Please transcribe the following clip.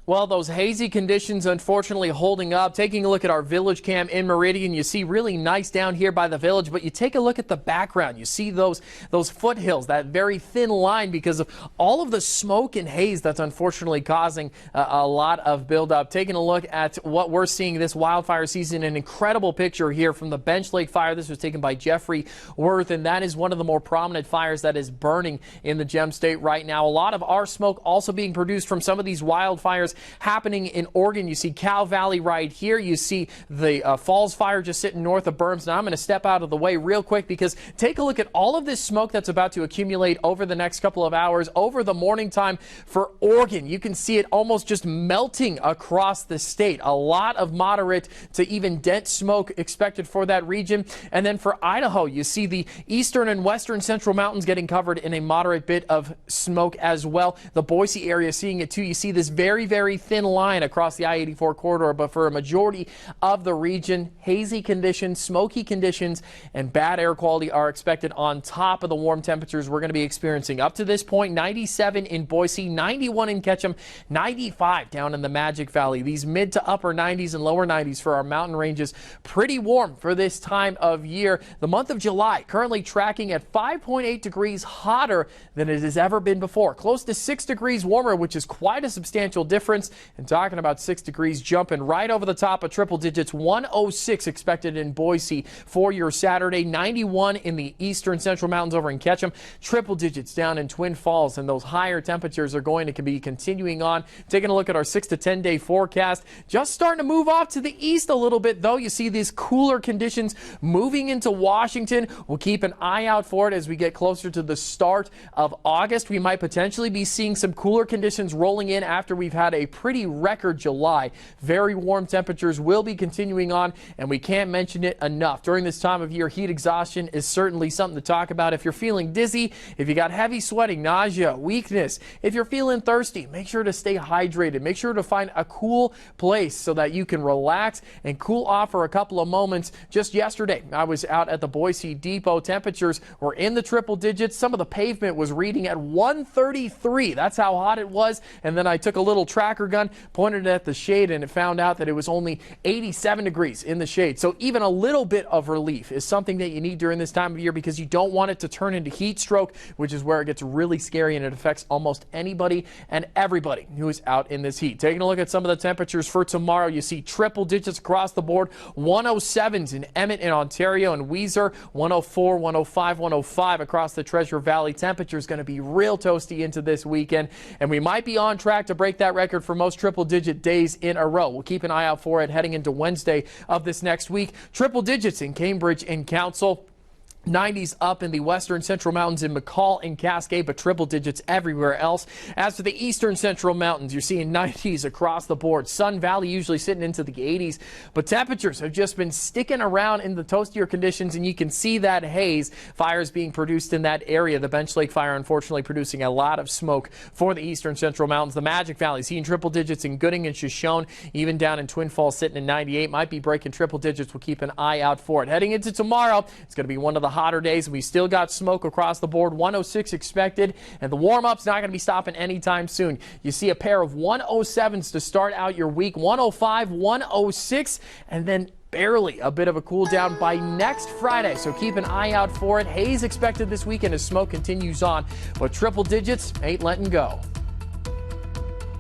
Well, those hazy conditions unfortunately holding up. Taking a look at our village cam in Meridian, you see really nice down here by the village, but you take a look at the background. You see those foothills, that very thin line because of all of the smoke and haze that's unfortunately causing a lot of buildup. Taking a look at what we're seeing this wildfire season, an incredible picture here from the Bench Lake fire. This was taken by Jeffrey Worth, and that is one of the more prominent fires that is burning in the Gem State right now. A lot of our smoke also being produced from some of these wildfires happening in Oregon. You see Cow Valley right here. You see the Falls fire just sitting north of Burns. Now I'm going to step out of the way real quick because take a look at all of this smoke that's about to accumulate over the next couple of hours over the morning time for Oregon. You can see it almost just melting across the state. A lot of moderate to even dense smoke expected for that region. And then for Idaho, you see the eastern and western central mountains getting covered in a moderate bit of smoke as well. The Boise area seeing it too. You see this very thin line across the I-84 corridor, but for a majority of the region, hazy conditions, smoky conditions, and bad air quality are expected on top of the warm temperatures we're going to be experiencing. Up to this point, 97 in Boise, 91 in Ketchum, 95 down in the Magic Valley. These mid to upper 90s and lower 90s for our mountain ranges. Pretty warm for this time of year. The month of July currently tracking at 5.8 degrees hotter than it has ever been before. Close to 6 degrees warmer, which is quite a substantial difference. And talking about 6 degrees, jumping right over the top of triple digits. 106 expected in Boise for your Saturday. 91 in the eastern central mountains over in Ketchum. Triple digits down in Twin Falls, and those higher temperatures are going to be continuing on. Taking a look at our 6 to 10 day forecast, just starting to move off to the east a little bit though. You see these cooler conditions moving into Washington. We'll keep an eye out for it as we get closer to the start of August. We might potentially be seeing some cooler conditions rolling in after we've had a pretty record July. Very warm temperatures will be continuing on, and we can't mention it enough. During this time of year, heat exhaustion is certainly something to talk about. If you're feeling dizzy, if you got heavy sweating, nausea, weakness, if you're feeling thirsty, make sure to stay hydrated. Make sure to find a cool place so that you can relax and cool off for a couple of moments. Just yesterday, I was out at the Boise Depot. Temperatures were in the triple digits. Some of the pavement was reading at 133. That's how hot it was. And then I took a little tracker gun, pointed it at the shade, and it found out that it was only 87 degrees in the shade. So even a little bit of relief is something that you need during this time of year because you don't want it to turn into heat stroke, which is where it gets really scary, and it affects almost anybody and everybody who is out in this heat. Taking a look at some of the temperatures for tomorrow, you see triple digits across the board. 107s in Emmett in Ontario and Weiser, 104, 105, 105 across the Treasure Valley. Temperature is going to be real toasty into this weekend, and we might be on track to break that record for most triple-digit days in a row. We'll keep an eye out for it heading into Wednesday of this next week. Triple digits in Cambridge and Council. 90s up in the western central mountains in McCall and Cascade, but triple digits everywhere else. As for the eastern central mountains, you're seeing 90s across the board. Sun Valley usually sitting into the 80s, but temperatures have just been sticking around in the toastier conditions, and you can see that haze fires being produced in that area. The Bench Lake fire unfortunately producing a lot of smoke for the eastern central mountains. The Magic Valley seeing triple digits in Gooding and Shoshone, even down in Twin Falls sitting in 98, might be breaking triple digits. We'll keep an eye out for it. Heading into tomorrow, it's going to be one of the hotter days. We still got smoke across the board. 106 expected, and the warm-up's not going to be stopping anytime soon. You see a pair of 107s to start out your week. 105, 106, and then barely a bit of a cool down by next Friday, so keep an eye out for it. Haze expected this weekend as smoke continues on, but triple digits ain't letting go.